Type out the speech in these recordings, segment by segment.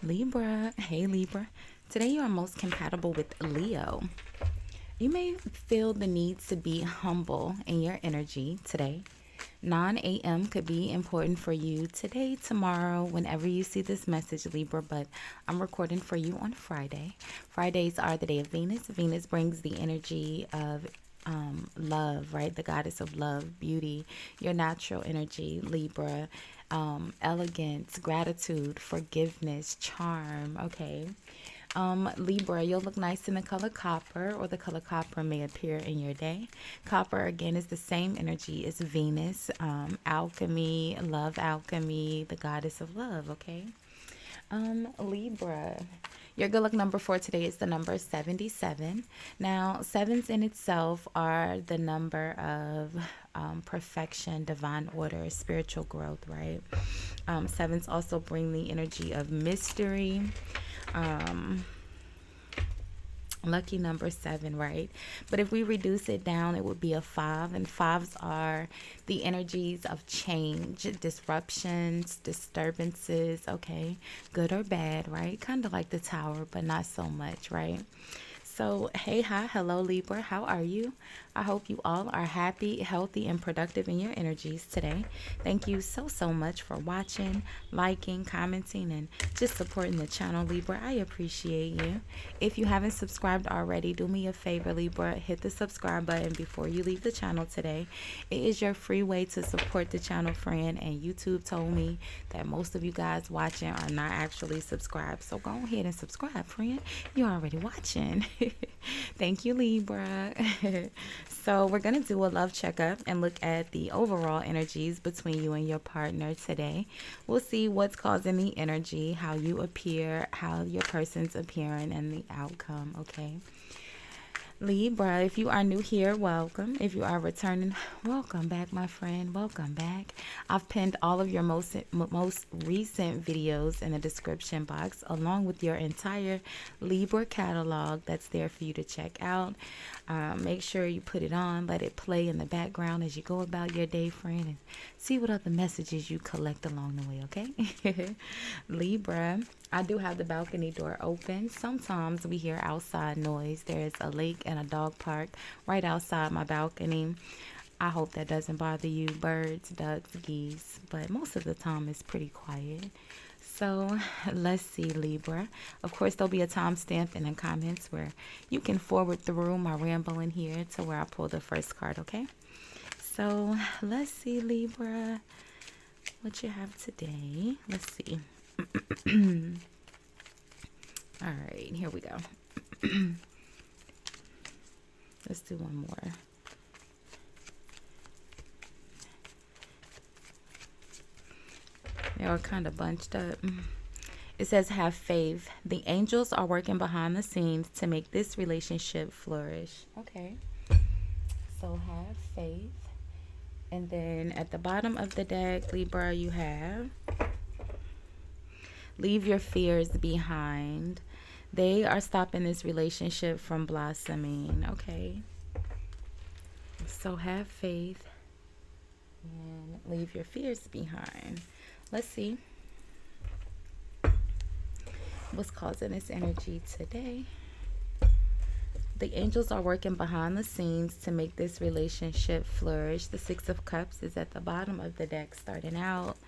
Libra, hey Libra. Today you are most compatible with Leo. You may feel the need to be humble in your energy today. 9 a.m. could be important for you today, tomorrow, whenever you see this message, Libra, but I'm recording for you on Friday. Fridays are the day of Venus. Venus brings the energy of love, right? The goddess of love, beauty, your natural energy, Libra, elegance, gratitude, forgiveness, charm, okay? Libra, you'll look nice in the color copper, or the color copper may appear in your day. Copper, again, is the same energy as Venus, alchemy, love alchemy, the goddess of love, okay? Libra. Your good luck number for today is the number 77. Now, sevens in itself are the number of perfection, divine order, spiritual growth, right? Sevens also bring the energy of mystery. Um, Lucky number 7, right? But if we reduce it down, it would be a 5, and fives are the energies of change, disruptions, disturbances, okay? Good or bad, right? Kind of like the tower, but not so much, right? So, hey, hi, hello, Libra. How are you? I hope you all are happy, healthy, and productive in your energies today. Thank you so much for watching, liking, commenting, and just supporting the channel, Libra. I appreciate you. If you haven't subscribed already, do me a favor, Libra. Hit the subscribe button before you leave the channel today. It is your free way to support the channel, friend. And YouTube told me that most of you guys watching are not actually subscribed. So go ahead and subscribe, friend. You're already watching. Thank you, Libra. So we're going to do a love checkup and look at the overall energies between you and your partner today. We'll see what's causing the energy, how you appear, how your person's appearing, and the outcome, okay? Libra, if you are new here, welcome. If you are returning, welcome back, my friend. Welcome back. I've pinned all of your most recent videos in the description box, along with your entire Libra catalog that's there for you to check out. Make sure you put it on, let it play in the background as you go about your day, friend, and see what other messages you collect along the way, okay? Libra, I do have the balcony door open. Sometimes we hear outside noise. There's a lake and a dog park right outside my balcony. I hope that doesn't bother you. Birds, ducks, geese, but most of the time it's pretty quiet. So let's see, Libra. Of course, there'll be a timestamp in the comments where you can forward through my rambling here to where I pull the first card, okay? So let's see, Libra, what you have today. Let's see. All right, here we go. Let's do one more. They are kind of bunched up. It says, have faith. The angels are working behind the scenes to make this relationship flourish. Okay. So have faith. And then at the bottom of the deck, Libra, you have leave your fears behind. They are stopping this relationship from blossoming. Okay. So have faith and leave your fears behind. Let's see what's causing this energy today. The angels are working behind the scenes to make this relationship flourish. The Six of Cups is at the bottom of the deck, starting out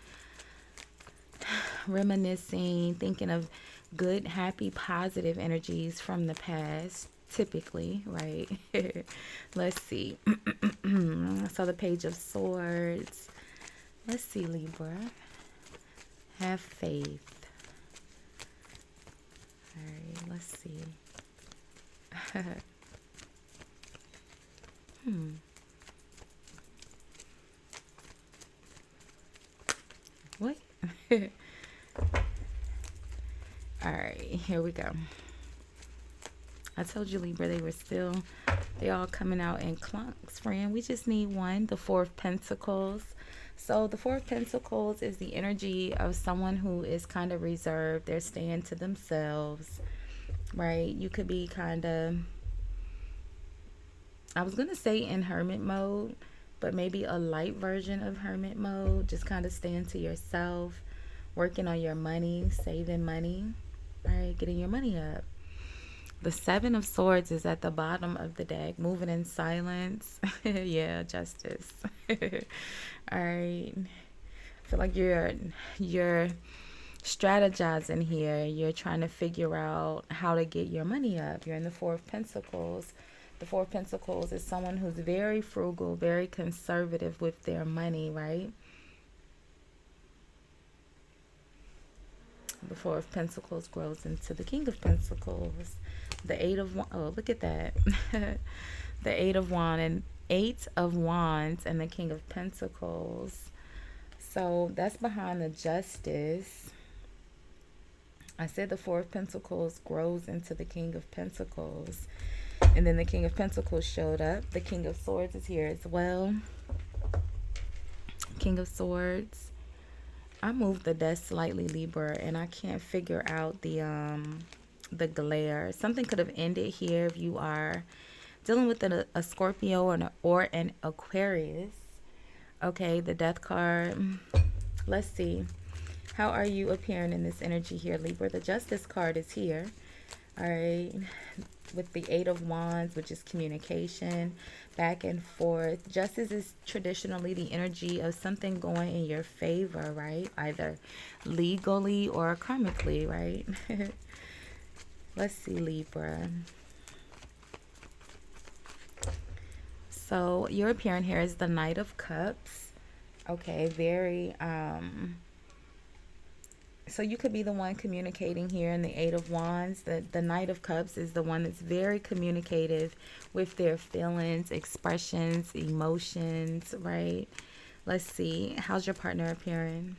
reminiscing, thinking of good, happy, positive energies from the past, typically, right? Let's see. So the Page of Swords. Let's see, Libra. Have faith. All right, let's see. What? All right, here we go. I told you, Libra, they all coming out in clunks, friend. We just need one, the Four of Pentacles. So the Four of Pentacles is the energy of someone who is kind of reserved. They're staying to themselves, right? You could be kind of, I was going to say in hermit mode, but maybe a light version of hermit mode, just kind of staying to yourself, working on your money, saving money, all right, getting your money up. The Seven of Swords is at the bottom of the deck, moving in silence. Yeah, justice. All right. I feel like you're strategizing here. You're trying to figure out how to get your money up. You're in the Four of Pentacles. The Four of Pentacles is someone who's very frugal, very conservative with their money, right? The Four of Pentacles grows into the King of Pentacles. The Eight of Wands. Oh, look at that. The Eight of Wands and the King of Pentacles. So that's behind the Justice. I said the Four of Pentacles grows into the King of Pentacles. And then the King of Pentacles showed up. The King of Swords is here as well. King of Swords. I moved the desk slightly, Libra, and I can't figure out the glare. Something could have ended here if you are dealing with a Scorpio or an Aquarius. Okay, the Death card. Let's see. How are you appearing in this energy here, Libra? The Justice card is here. All right. With the Eight of Wands, which is communication, back and forth. Justice is traditionally the energy of something going in your favor, right? Either legally or karmically, right? Let's see, Libra. So you're appearing here as the Knight of Cups. Okay, very so you could be the one communicating here in the Eight of Wands. The Knight of Cups is the one that's very communicative with their feelings, expressions, emotions, right? Let's see. How's your partner appearing?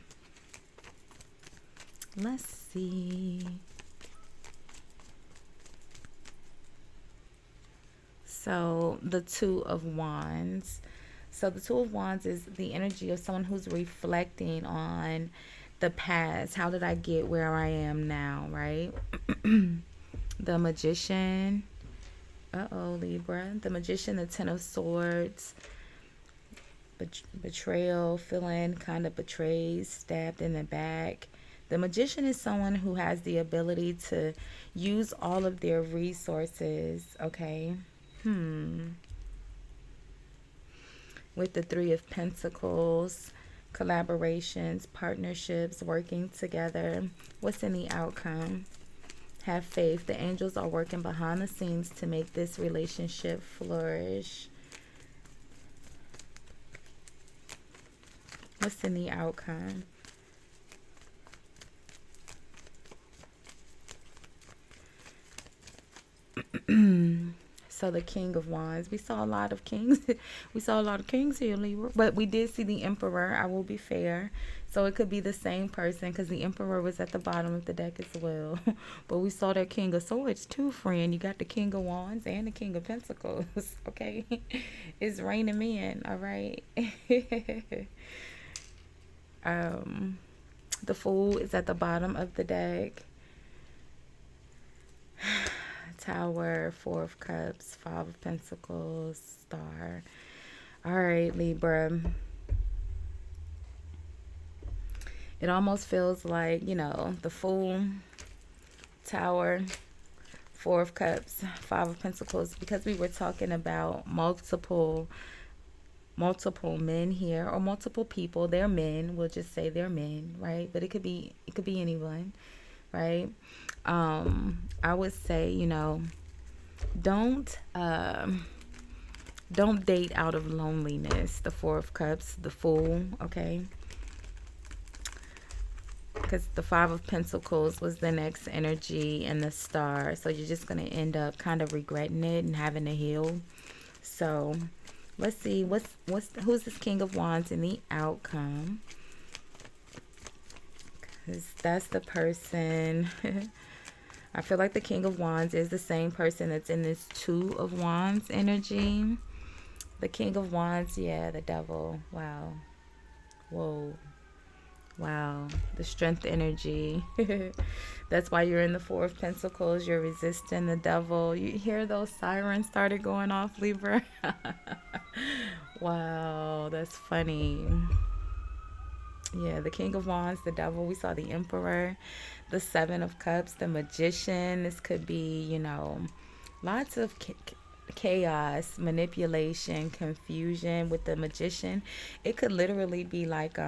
Let's see. So the Two of Wands. So the Two of Wands is the energy of someone who's reflecting on the past. How did I get where I am now, right? The Magician. Uh-oh, Libra. The Magician, the Ten of Swords. Betrayal, feeling kind of betrayed, stabbed in the back. The Magician is someone who has the ability to use all of their resources, okay? With the Three of Pentacles, collaborations, partnerships, working together. What's in the outcome? Have faith. The angels are working behind the scenes to make this relationship flourish. What's in the outcome? So the King of Wands. We saw a lot of kings. We saw a lot of kings here, Libra. But we did see the Emperor. I will be fair. So it could be the same person because the Emperor was at the bottom of the deck as well. But we saw that King of Swords too, friend. You got the King of Wands and the King of Pentacles. Okay? It's raining men. All right? The Fool is at the bottom of the deck. Tower, Four of Cups, Five of Pentacles, Star. All right, Libra. It almost feels like, you know, the Fool, Tower, Four of Cups, Five of Pentacles, because we were talking about multiple men here, or multiple people. They're men. We'll just say they're men, right? But it could be anyone, right? I would say, you know, don't date out of loneliness. The Four of Cups, the Fool, okay? Because the Five of Pentacles was the next energy, and the Star. So you're just going to end up kind of regretting it and having to heal. So let's see who's this King of Wands in the outcome. Because that's the person. I feel like the King of Wands is the same person that's in this Two of Wands energy. The King of Wands, yeah, the Devil. Wow. Whoa. Wow. The Strength energy. That's why you're in the Four of Pentacles. You're resisting the Devil. You hear those sirens started going off, Libra? Wow, that's funny. Yeah, the King of Wands, the Devil. We saw the Emperor, the Seven of Cups, the Magician. This could be, lots of chaos, manipulation, confusion with the Magician. It could literally be like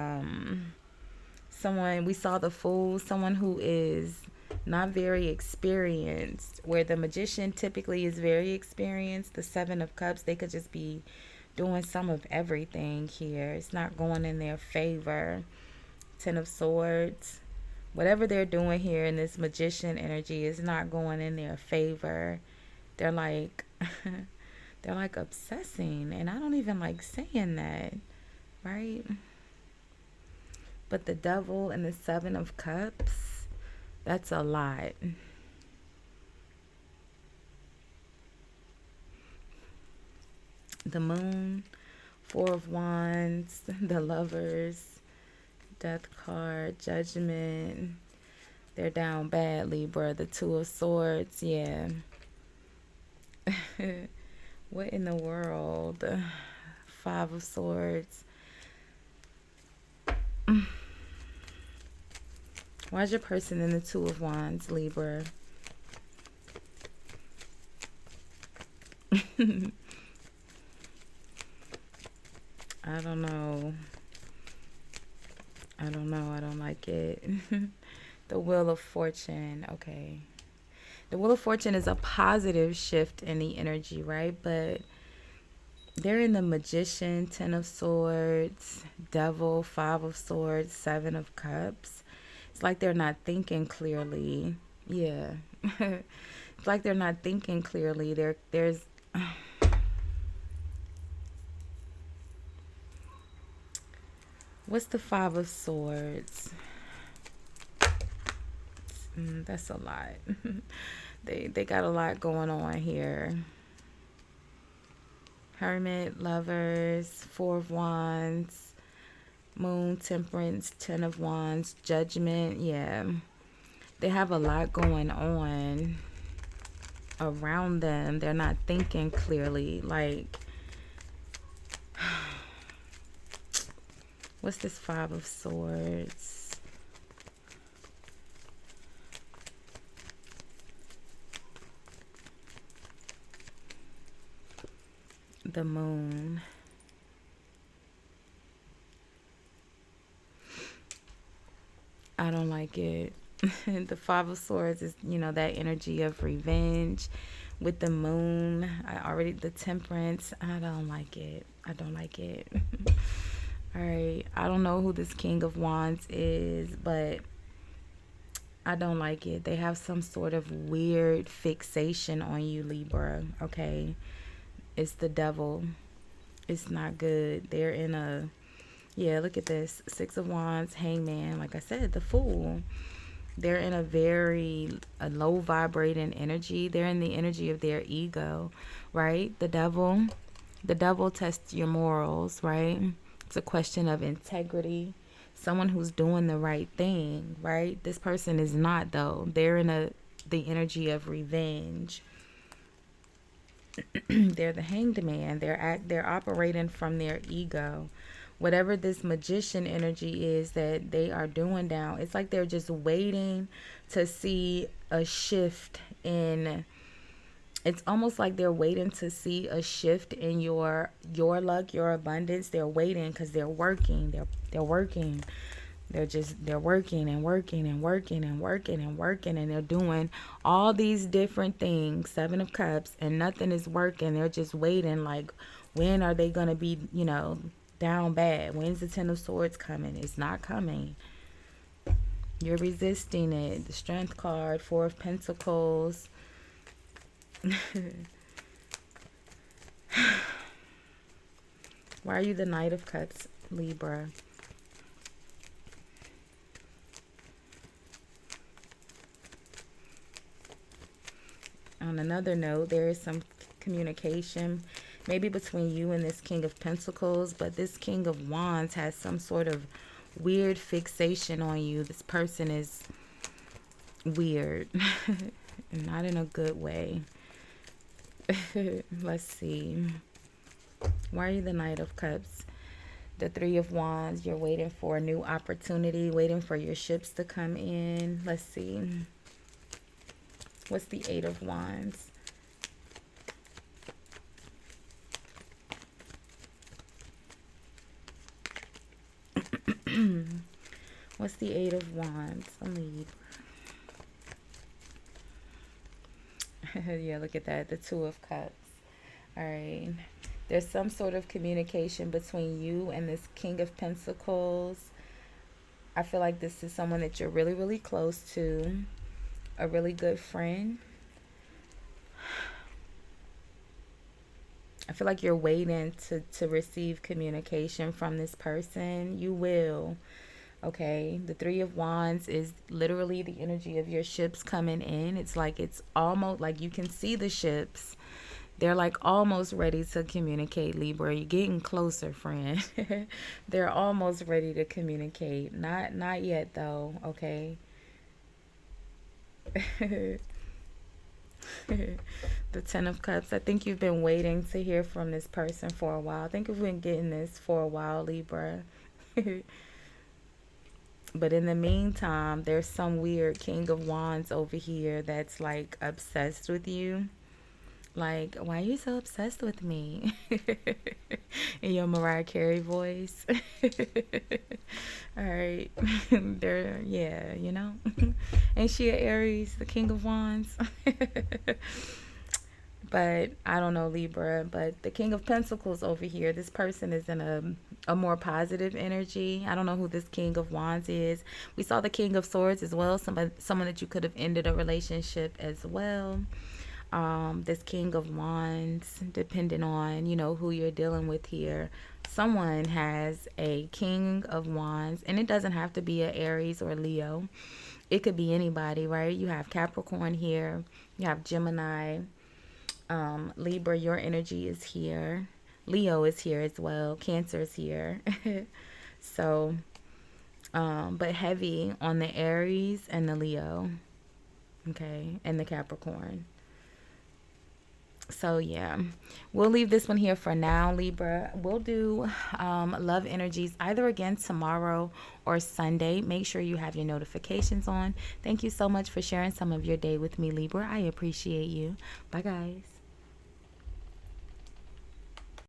someone, we saw the Fool, someone who is not very experienced, where the Magician typically is very experienced. The Seven of Cups, they could just be doing some of everything here. It's not going in their favor. Ten of Swords, whatever they're doing here in this Magician energy is not going in their favor. They're like they're like obsessing, and I don't even like saying that, right? But the Devil and the Seven of Cups, that's a lot. The Moon, Four of Wands, the Lovers, Death card, Judgment. They're down bad, Libra. The Two of Swords, yeah. What in the world? Five of Swords. Why is your person in the Two of Wands, Libra? I don't know. I don't know. I don't like it. The Wheel of Fortune. Okay. The Wheel of Fortune is a positive shift in the energy, right? But they're in the Magician, Ten of Swords, Devil, Five of Swords, Seven of Cups. It's like they're not thinking clearly. Yeah. It's like they're not thinking clearly. There's what's the Five of Swords? That's a lot. They got a lot going on here. Hermit, Lovers, Four of Wands, Moon, Temperance, Ten of Wands, Judgment. Yeah, they have a lot going on around them. They're not thinking clearly. Like, what's this Five of Swords? The Moon. I don't like it. The Five of Swords is, that energy of revenge. With the Moon, the Temperance. I don't like it. I don't like it. All right. I don't know who this King of Wands is, but I don't like it. They have some sort of weird fixation on you, Libra. Okay. It's the Devil. It's not good. They're in a, yeah, look at this. Six of Wands, Hangman. Like I said, the Fool. They're in a low vibrating energy. They're in the energy of their ego, right? The devil tests your morals, right? It's a question of integrity. Someone who's doing the right thing, right? This person is not, though. They're in the energy of revenge. They're the Hanged Man. They're operating from their ego. Whatever this Magician energy is that they are doing now, it's like they're just waiting to see a shift in. It's almost like they're waiting to see a shift in your luck, your abundance. They're waiting because they're working. They're working. They're working and working and working and working and working, and they're doing all these different things, Seven of Cups, and nothing is working. They're just waiting, like, when are they going to be, down bad? When's the Ten of Swords coming? It's not coming. You're resisting it. The Strength card, Four of Pentacles. Why are you the Knight of Cups, Libra? On another note, there is some communication maybe between you and this King of Pentacles, but this King of Wands has some sort of weird fixation on you. This person is weird. Not in a good way. Let's see. Why are you the Knight of Cups? The Three of Wands, you're waiting for a new opportunity, waiting for your ships to come in. Let's see. What's the Eight of Wands? What's the Eight of Wands? A Libra. Yeah, look at that. The Two of Cups. All right. There's some sort of communication between you and this King of Pentacles. I feel like this is someone that you're really, really close to. A really good friend. I feel like you're waiting to receive communication from this person. You will. Okay, the Three of Wands is literally the energy of your ships coming in. It's like it's almost like you can see the ships. They're like almost ready to communicate, Libra. You're getting closer, friend. They're almost ready to communicate. Not yet though, okay? The Ten of Cups. I think you've been waiting to hear from this person for a while. I think you've been getting this for a while, Libra. But in the meantime, there's some weird King of Wands over here that's like obsessed with you. Like, why are you so obsessed with me? In your Mariah Carey voice. All right. They're, yeah, you know. Ain't she a Aries, the King of Wands? But I don't know, Libra. But the King of Pentacles over here, this person is in a more positive energy. I don't know who this King of Wands is. We saw the King of Swords as well. Someone that you could have ended a relationship as well. This King of Wands, depending on, you know, who you're dealing with here. Someone has a King of Wands, and it doesn't have to be a Aries or Leo. It could be anybody, right? You have Capricorn here. You have Gemini. Libra, your energy is here. Leo is here as well. Cancer is here. So, but heavy on the Aries and the Leo. Okay, and the Capricorn. So yeah, we'll leave this one here for now, Libra. We'll do love energies either again tomorrow or Sunday. Make sure you have your notifications on. Thank you so much for sharing some of your day with me, Libra. I appreciate you. Bye, guys.